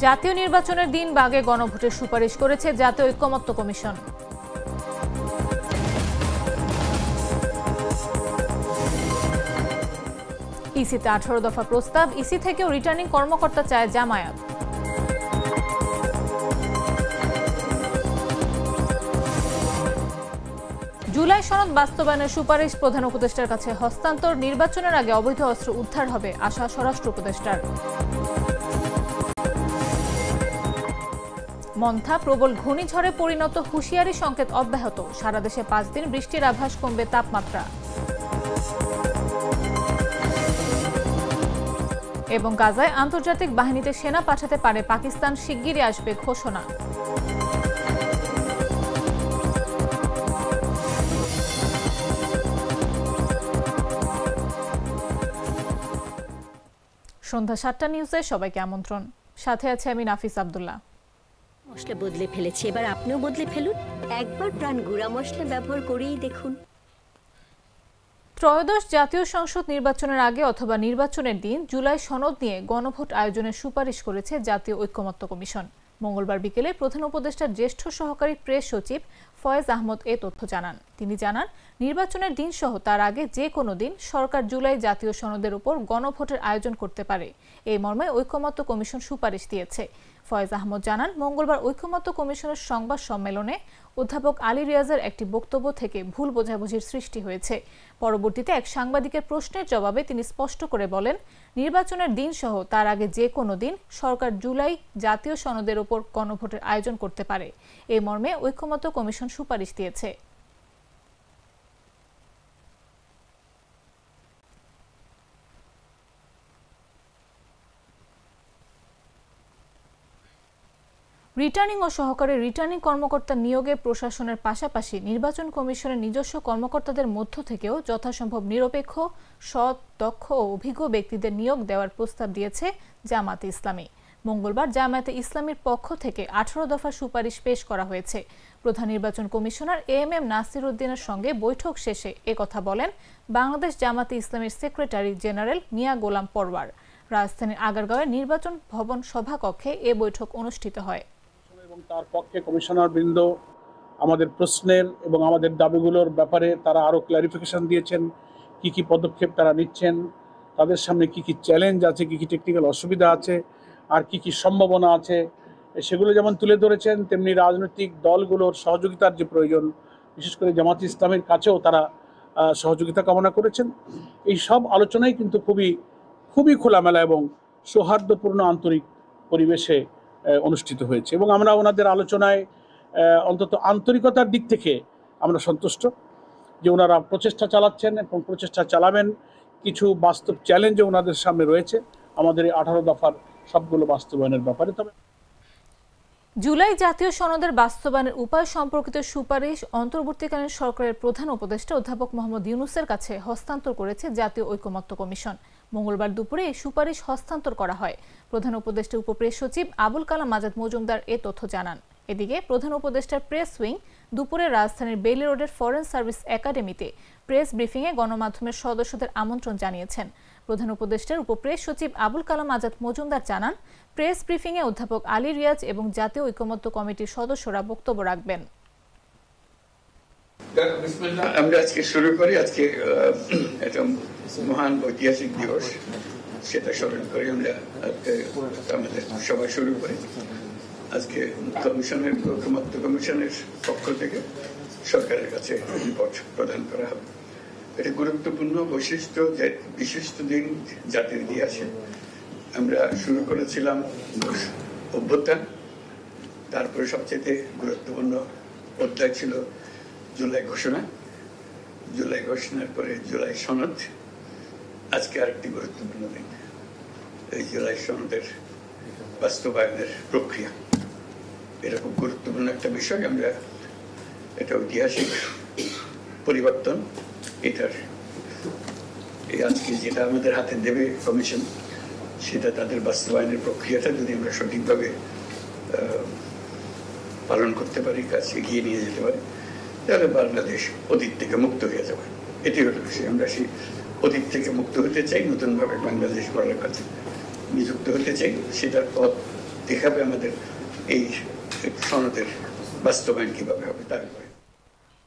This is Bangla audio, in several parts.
জাতীয় নির্বাচনের দিন বাগে গণভোটের সুপারিশ করেছে জাতীয় ঐকমত্য কমিশন। ইসিতে 18 দফা প্রস্তাব, ইসি থেকেও রিটার্নিং কর্মকর্তা চায় জামায়াত। জুলাই সনদ বাস্তবায়নের সুপারিশ প্রধান উপদেষ্টার কাছে হস্তান্তর, নির্বাচনের আগে অবৈধ অস্ত্র উদ্ধার হবে আশা স্বরাষ্ট্র উপদেষ্টার। মন্থা প্রবল ঘূর্ণিঝড়ে পরিণত, হুঁশিয়ারি সংকেত অব্যাহত, সারা দেশে 5 দিন বৃষ্টির আভাস, কমবে তাপমাত্রা। এবং গাজায় আন্তর্জাতিক বাহিনীতে সেনা পাঠাতে পারে পাকিস্তান, শিগগিরই আসবে ঘোষণা। সন্ধ্যা 7টা নিউজে সবাইকে আমন্ত্রণ। সাথে আছে আমি নাফিস আব্দুল্লাহ। মশলা বদলে ফেলেছি, এবার আপনিও বদলে ফেলুন। একবার প্রাণ গুঁড়া মশলা ব্যবহার করেই দেখুন। ত্রয়োদশ জাতীয় সংসদ নির্বাচনের আগে অথবা নির্বাচনের দিন জুলাই সনদ নিয়ে গণভোট আয়োজনের সুপারিশ করেছে জাতীয় ঐকমত্য কমিশন। মঙ্গলবার বিকেলে প্রধান উপদেষ্টার জ্যেষ্ঠ সহকারী প্রেস সচিব ফয়েজ আহমদ এ তথ্য জানান। তিনি জানান, নির্বাচনের দিন সহ তার আগে যে কোনো দিন সরকার জুলাই জাতীয় সনদের উপর গণভোটের আয়োজন করতে পারে। এই মর্মে ঐকমত্য কমিশন সুপারিশ দিয়েছে। ফয়েজ আহমদ জানান, মঙ্গলবার ঐকমত্য কমিশনের সংবাদ সম্মেলনে অধ্যাপক আলী রিয়াজের একটি বক্তব্য থেকে ভুল বোঝাবুঝির সৃষ্টি হয়েছে। পরবর্তীতে এক সাংবাদিকের প্রশ্নের জবাবে তিনি স্পষ্ট করে বলেন, নির্বাচনের দিন সহ তার আগে যে কোনো দিন সরকার জুলাই জাতীয় সনদের উপর গণভোটের আয়োজন করতে পারে। এই মর্মে ঐকমত্য কমিশন সুপারিশ দিয়েছে। রিটার্নিং ও সহকারী রিটার্নিং কর্মকর্তা নিয়োগে প্রশাসনের পাশাপাশি নির্বাচন কমিশনের নিজস্ব কর্মকর্তাদের মধ্য থেকেও যথাসম্ভব নিরপেক্ষ, সৎ, দক্ষ ও অভিজ্ঞ ব্যক্তিদের নিয়োগ দেওয়ার প্রস্তাব দিয়েছে জামায়াতে ইসলামী। মঙ্গলবার জামায়াতে ইসলামীর পক্ষ থেকে 18 দফা সুপারিশ পেশ করা হয়েছে। প্রধান নির্বাচন কমিশনার এএমএম নাসির উদ্দিনের সঙ্গে বৈঠক শেষে একথা বলেন বাংলাদেশ জামায়াতে ইসলামীর সেক্রেটারি জেনারেল মিয়া গোলাম পরওয়ার। রাজধানীর আগারগাঁওয়ের নির্বাচন ভবন সভাকক্ষে এ বৈঠক অনুষ্ঠিত হয়। এবং তার পক্ষে কমিশনার বৃন্দ আমাদের প্রশ্নের এবং আমাদের দাবিগুলোর ব্যাপারে তারা আরও ক্লারিফিকেশন দিয়েছেন, কি কি পদক্ষেপ তারা নিচ্ছেন, তাদের সামনে কি কি চ্যালেঞ্জ আছে, কি কি টেকনিক্যাল অসুবিধা আছে, আর কি কি সম্ভাবনা আছে, সেগুলো যেমন তুলে ধরেছেন, তেমনি রাজনৈতিক দলগুলোর সহযোগিতার যে প্রয়োজন, বিশেষ করে জামায়াতে ইসলামীর কাছেও তারা সহযোগিতা কামনা করেছেন। এই সব আলোচনাই কিন্তু খুবই খোলামেলা এবং সৌহার্দ্যপূর্ণ আন্তরিক পরিবেশে অনুষ্ঠিত হয়েছে এবং আমরা ওনাদের আলোচনায় অন্তত আন্তরিকতার দিক থেকে আমরা সন্তুষ্ট যে ওনারা প্রচেষ্টা চালাচ্ছেন এবং প্রচেষ্টা চালাবেন। কিছু বাস্তব চ্যালেঞ্জও ওনাদের সামনে রয়েছে আমাদের এই 18 দফার সবগুলো বাস্তবায়নের ব্যাপারে। তবে জুলাই জাতীয় সনদের বাস্তবায়নের উপায় সম্পর্কিত সুপারিশ অন্তর্বর্তীকালীন সরকারের প্রধান উপদেষ্টা অধ্যাপক মোহাম্মদ ইউনূসের কাছে হস্তান্তর করেছে জাতীয় ঐকমত্য কমিশন। মঙ্গলবার দুপুরে এই সুপারিশ হস্তান্তর করা হয়। প্রধান উপদেষ্টা উপপ্রেস সচিব আবুল কালাম আজাদ মজুমদার এ তথ্য জানান। এদিকে প্রধান উপদেষ্টার প্রেস উইং দুপুরে রাজধানীর বেইলি রোডের ফরেন সার্ভিস একাডেমিতে প্রেস ব্রিফিংয়ে গণমাধ্যমের সদস্যদের আমন্ত্রণ জানিয়েছেন। প্রধান উপদেষ্টার উপপ্রেস সচিব আবুল কালাম আজাদ মজুমদার জানান, প্রেস ব্রিফিংয়ে অধ্যাপক আলী রিয়াজ এবং জাতীয় ঐকমত্য কমিটির সদস্যরা বক্তব্য রাখবেন। আমরা আজকে শুরু করি। আজকে একটা মহান ঐতিহাসিক দিবস, সেটা স্মরণ করে আমরা আমাদের সবাই শুরু করি। আজকে কমিশনের ঐকমত্য কমিশনের পক্ষ থেকে সরকারের কাছে রিপোর্ট প্রদান করা হবে। এটা গুরুত্বপূর্ণ বিশিষ্ট দিন জাতির ইতিহাসে। আমরা শুরু করেছিলাম অভ্যুত্থান, তারপরে সবচেয়ে গুরুত্বপূর্ণ অধ্যায় ছিল জুলাই ঘোষণা, জুলাই ঘোষণার পরে জুলাই সনদ। আজকে আরেকটি গুরুত্বপূর্ণ দিন, এই জুলাই সনদের বাস্তবায়নের প্রক্রিয়া। এরকম গুরুত্বপূর্ণ একটা বিষয়, আমরা এটা ঐতিহাসিক পরিবর্তন। এটার আজকে যেটা আমাদের হাতে দেবে কমিশন, সেটা তাদের বাস্তবায়নের প্রক্রিয়াটা যদি আমরা সঠিকভাবে পালন করতে পারি, কাছে এগিয়ে নিয়ে যেতে পারি, তাহলে বাংলাদেশ অতীত থেকে মুক্ত হয়ে যাবে। এটি হলো বিষয়। আমরা সেই অতীত থেকে মুক্ত হতে চাই, নতুনভাবে বাংলাদেশ গড়ার কাছে নিযুক্ত হতে চাই। সেটার পথ দেখাবে আমাদের এই সনদের বাস্তবায়ন কিভাবে হবে তার উপরে।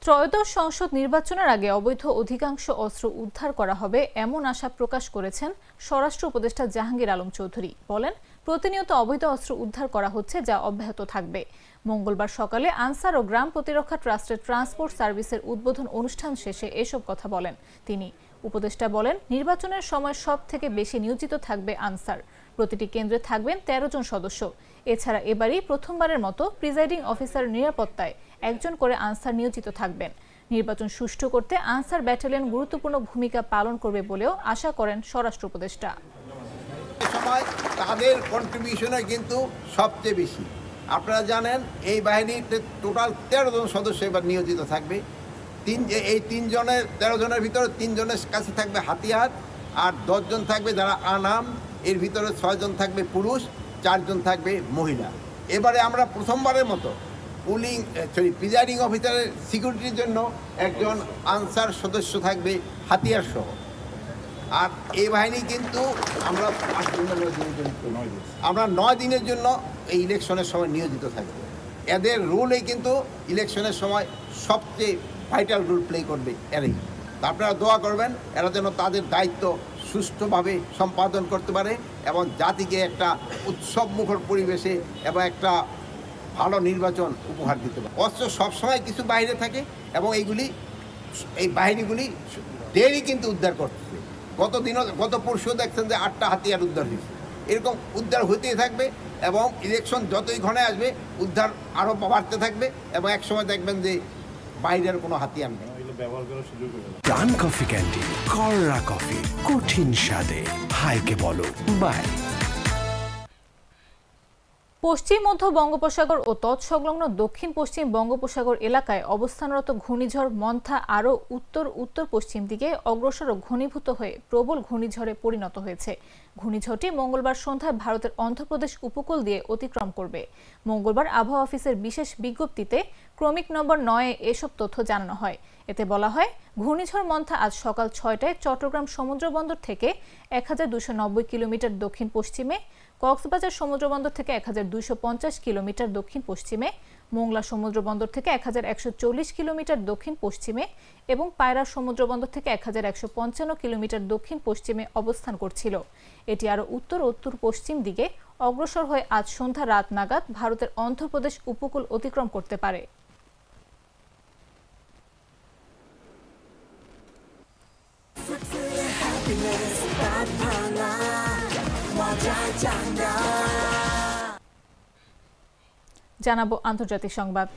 ত্রয়োদশ সংসদ নির্বাচনের আগে অবৈধ অধিকাংশ অস্ত্র উদ্ধার করা হবে এমন আশা প্রকাশ করেছেন স্বরাষ্ট্র উপদেষ্টা জাহাঙ্গীর আলম চৌধুরী। বলেন, প্রতিনিয়ত অবৈধ অস্ত্র উদ্ধার করা হচ্ছে, যা অব্যাহত থাকবে। মঙ্গলবার সকালে আনসার ও গ্রাম প্রতিরক্ষা ট্রাস্টের ট্রান্সপোর্ট সার্ভিসের উদ্বোধন অনুষ্ঠান শেষে এসব কথা বলেন তিনি। উপদেষ্টা বলেন, নির্বাচনের সময় সব থেকে বেশি নিয়োজিত থাকবে আনসার। প্রতিটি কেন্দ্রে থাকবেন 13 জন সদস্য। এছাড়া এবারই প্রথমবারের মতো প্রিজাইডিং অফিসার নিরাপত্তায় একজন করে আনসার নিয়োজিত থাকবেন। নির্বাচন সুষ্ঠু করতে আনসার ব্যাটালিয়ন গুরুত্বপূর্ণ ভূমিকা পালন করবে বলেও আশা করেন স্বরাষ্ট্র উপদেষ্টা। সময় তাদের কন্ট্রিবিউশনে কিন্তু সবচেয়ে বেশি। আপনারা জানেন এই বাহিনীতে টোটাল 13 জন সদস্য এবার নিয়োজিত থাকবে। এই 13 জনের ভিতরে 3 জনের কাছে থাকবে হাতিয়ার, আর 10 জন থাকবে যারা আনাম। এর ভিতরে 6 জন থাকবে পুরুষ, 4 জন থাকবে মহিলা। এবারে আমরা প্রথমবারের মতো প্রিজাইডিং অফিসারের সিকিউরিটির জন্য একজন আনসার সদস্য থাকবে হাতিয়ার সহ। আর এই বাহিনী কিন্তু আমরা 9 দিনের জন্য এই ইলেকশনের সময় নিয়োজিত থাকবে। এদের রোলই কিন্তু ইলেকশনের সময় সবচেয়ে ভাইটাল রোল প্লে করবে এরাই। আপনারা দোয়া করবেন এরা যেন তাদের দায়িত্ব সুষ্ঠুভাবে সম্পাদন করতে পারে এবং জাতিকে একটা উৎসবমুখর পরিবেশে এবং একটা ভালো নির্বাচন উপহার দিতে পারে। অস্ত্র সবসময় কিছু বাইরে থাকে এবং এই বাহিনীগুলি ডেইলি কিন্তু উদ্ধার করতেছে। গত পরশু দেখছেন যে 8টা হাতিয়ার উদ্ধার হয়েছে। এরকম উদ্ধার হতেই থাকবে এবং ইলেকশন যতই ঘনে আসবে উদ্ধার আরও বাড়তে থাকবে এবং একসময় দেখবেন যে বাইরের কোনো হাতিয়ার নেই। প্রাণ কফি ক্যান্ডি, কররা কফি, কঠিন স্বাদে। হাইকে বলো বাই। পশ্চিম মধ্য বঙ্গোপসাগর ও তৎসংলগ্ন দক্ষিণ পশ্চিম বঙ্গোপসাগর এলাকায় অবস্থানরত ঘূর্ণিঝড় মন্থা আরও উত্তর পশ্চিম দিকে অগ্রসর ও ঘনীভূত হয়ে প্রবল ঘূর্ণিঝড়ে পরিণত হয়েছে। ঘূর্ণিঝড়টি মঙ্গলবার সন্ধ্যায় ভারতের অন্ধ্রপ্রদেশ উপকূল দিয়ে অতিক্রম করবে। মঙ্গলবার আবহাওয়া অফিসের বিশেষ বিজ্ঞপ্তিতে ক্রমিক নম্বর 9-এ এসব তথ্য জানানো হয়। এতে বলা হয়, ঘূর্ণিঝড় মন্থা আজ সকাল 6টায় চট্টগ্রাম সমুদ্রবন্দর থেকে 1290 কিলোমিটার দক্ষিণ পশ্চিমে, কক্সবাজার সমুদ্রবন্দর থেকে 1250 কিলোমিটার দক্ষিণ পশ্চিমে, মোংলা সমুদ্রবন্দর থেকে 1140 কিলোমিটার দক্ষিণ পশ্চিমে এবং পায়রা সমুদ্রবন্দর থেকে 1155 কিলোমিটার দক্ষিণ পশ্চিমে অবস্থান করছিল। এটি আরও উত্তর পশ্চিম দিকে অগ্রসর হয়ে আজ সন্ধ্যা রাত নাগাদ ভারতের অন্ধ্রপ্রদেশ উপকূল অতিক্রম করতে পারে। জানাবো আন্তর্জাতিক সংবাদ।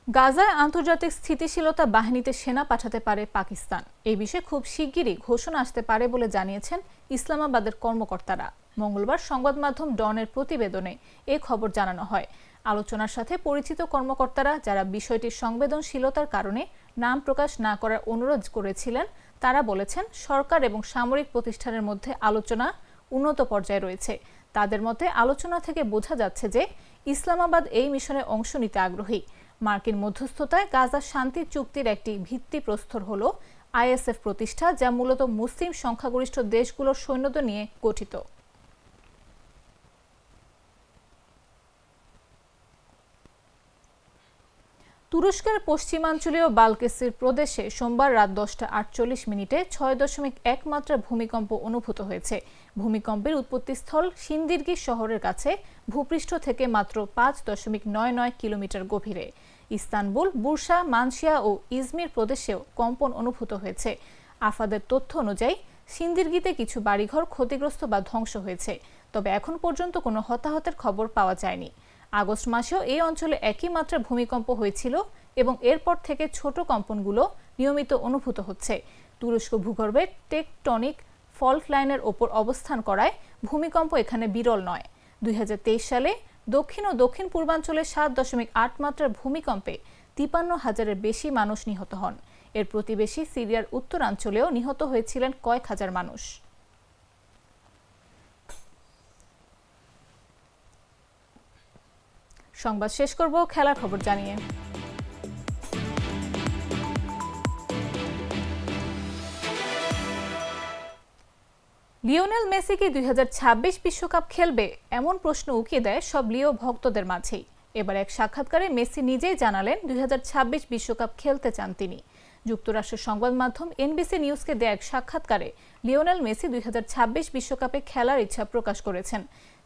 গাজায় আন্তর্জাতিক স্থিতিশীলতা বাহিনীতে সেনা পাঠাতে পারে পাকিস্তান। এই বিষয়ে খুব শিগগিরই ঘোষণা আসতে পারে বলে জানিয়েছেন ইসলামাবাদের কর্মকর্তারা। মঙ্গলবার সংবাদ মাধ্যম ডনের প্রতিবেদনে এ খবর জানানো হয়। আলোচনার সাথে পরিচিত কর্মকর্তারা, যারা বিষয়টির সংবেদনশীলতার কারণে নাম প্রকাশ না করার অনুরোধ করেছিলেন, তারা বলেছেন সরকার এবং সামরিক প্রতিষ্ঠানের মধ্যে আলোচনা উন্নত পর্যায়ে রয়েছে। তাদের মতে আলোচনা থেকে বোঝা যাচ্ছে যে ইসলামাবাদ এই মিশনে অংশ নিতে আগ্রহী। মার্কিন মধ্যস্থতায় গাজা শান্তি চুক্তির একটি ভিত্তিপ্রস্তর হল আইএসএফ প্রতিষ্ঠা, যা মূলত মুসলিম সংখ্যাগরিষ্ঠ দেশগুলোর সৈন্যদের নিয়ে গঠিত। তুরস্কের পশ্চিমাঞ্চলীয় বালকেসির প্রদেশে সোমবার রাত 10:48 6.1 মাত্রা ভূমিকম্প অনুভূত হয়েছে। ভূমিকম্পের উৎপত্তিস্থল সিন্দিরগি শহরের কাছে ভূপৃষ্ঠ থেকে মাত্র 5.99 কিলোমিটার গভীরে। ইস্তানবুল, বুরসা, মানশিয়া ও ইজমির প্রদেশেও কম্পন অনুভূত হয়েছে। আফাদের তথ্য অনুযায়ী সিন্দিরগিতে কিছু বাড়িঘর ক্ষতিগ্রস্ত বা ধ্বংস হয়েছে, তবে এখন পর্যন্ত কোনো হতাহতের খবর পাওয়া যায়নি। আগস্ট মাসেও এই অঞ্চলে একই মাত্রা ভূমিকম্প হয়েছিল এবং এরপর থেকে ছোট কম্পনগুলো নিয়মিত অনুভূত হচ্ছে। তুরস্ক ভূগর্ভে টেকটনিক ফল্ট লাইনের ওপর অবস্থান করায় ভূমিকম্প এখানে বিরল নয়। 2023 সালে দক্ষিণ ও দক্ষিণ পূর্বাঞ্চলে 7.8 মাত্রার ভূমিকম্পে 53,000-এর বেশি মানুষ নিহত হন। এর প্রতিবেশী সিরিয়ার উত্তরাঞ্চলেও নিহত হয়েছিলেন কয়েক হাজার মানুষ। সংবাদ শেষ করব খেলার খবর জানিয়ে। লিওনেল মেসি কি 2026 বিশ্বকাপ খেলবে এমন প্রশ্ন উকিয়ে দেয় সব লিও ভক্তদের মাঝেই। এবার এক সাক্ষাৎকারে মেসি নিজেই জানালেন 2026 বিশ্বকাপ খেলতে চান তিনি। যুক্তরাষ্ট্রের সংবাদ মাধ্যম এনবিসি নিউজকে দেয়া এক সাক্ষাৎকারে লিওনেল মেসি 2026 বিশ্বকাপে খেলার ইচ্ছা প্রকাশ করেছেন।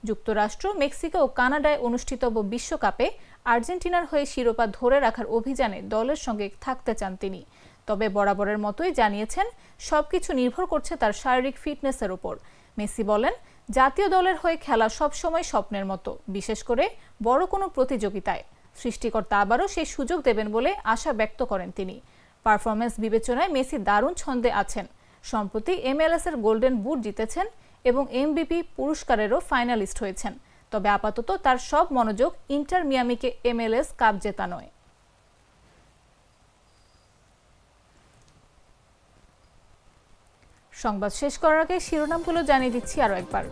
যুক্তরাষ্ট্র, মেক্সিকো ও কানাডায় অনুষ্ঠিতব্য বিশ্বকাপে আর্জেন্টিনার হয়ে শিরোপা ধরে রাখার অভিযানে দলের সঙ্গে থাকতে চান তিনি। তবে বরাবরের মতোই জানিয়েছেন সবকিছু নির্ভর করছে তার শারীরিক ফিটনেসের উপর। মেসি বলেন, জাতীয় দলের হয়ে খেলা সবসময় স্বপ্নের মতো, বিশেষ করে বড় কোনো প্রতিযোগিতায়। সৃষ্টিকর্তা আবারও সেই সুযোগ দেবেন বলে আশা ব্যক্ত করেন তিনি। পারফরমেন্স বিবেচনায় মেসি দারুণ ছন্দে আছেন। সম্প্রতি MLS এর গোল্ডেন বুট জিতেছেন এবং MVP পুরস্কারেরও ফাইনালিস্ট হয়েছেন। তবে আপাতত তার সব মনোযোগ ইন্টার মিয়ামিকে MLS কাপ জেতা নয়। সংবাদ শেষ করার আগে শিরোনামগুলো জানিয়ে দিচ্ছি আরো একবার।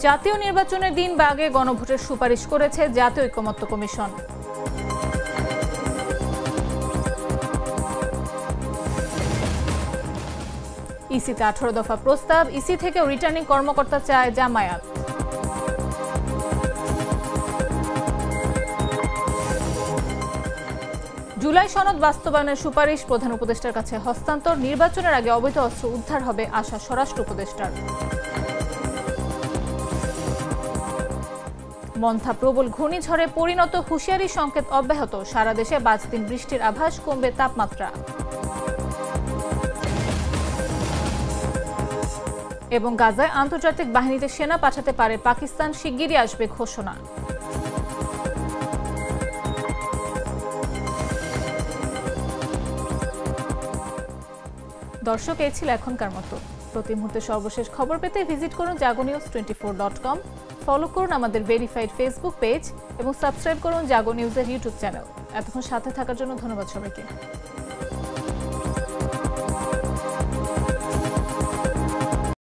জাতীয় নির্বাচনের দিন বা আগে গণভোটের সুপারিশ করেছে জাতীয় ঐকমত্য কমিশন। ইসিতে 18 দফা প্রস্তাব, ইসি থেকে রিটার্নিং কর্মকর্তা চায় জামায়াত। জুলাই সনদ বাস্তবায়নের সুপারিশ প্রধান উপদেষ্টার কাছে হস্তান্তর, নির্বাচনের আগে অবৈধ অস্ত্র উদ্ধার হবে আশা স্বরাষ্ট্র উপদেষ্টার। মন্থা প্রবল ঘূর্ণিঝড়ে পরিণত, হুঁশিয়ারি সংকেত অব্যাহত, সারা দেশে 5 দিন বৃষ্টির আভাস, কমবে তাপমাত্রা। এবং গাজায় আন্তর্জাতিক বাহিনীতে সেনা পাঠাতে পারে পাকিস্তান, শিগগিরই আসবে ঘোষণা। দর্শক, এই ছিল এখনকার মতো। প্রতি মুহূর্তে সর্বশেষ খবর পেতে ভিজিট করুন jagonews24.com, ফলো করুন আমাদের ভেরিফাইড ফেসবুক পেজ এবং সাবস্ক্রাইব করুন জাগো নিউজের ইউটিউব চ্যানেল। এতক্ষণ সাথে থাকার জন্য ধন্যবাদ সবাইকে।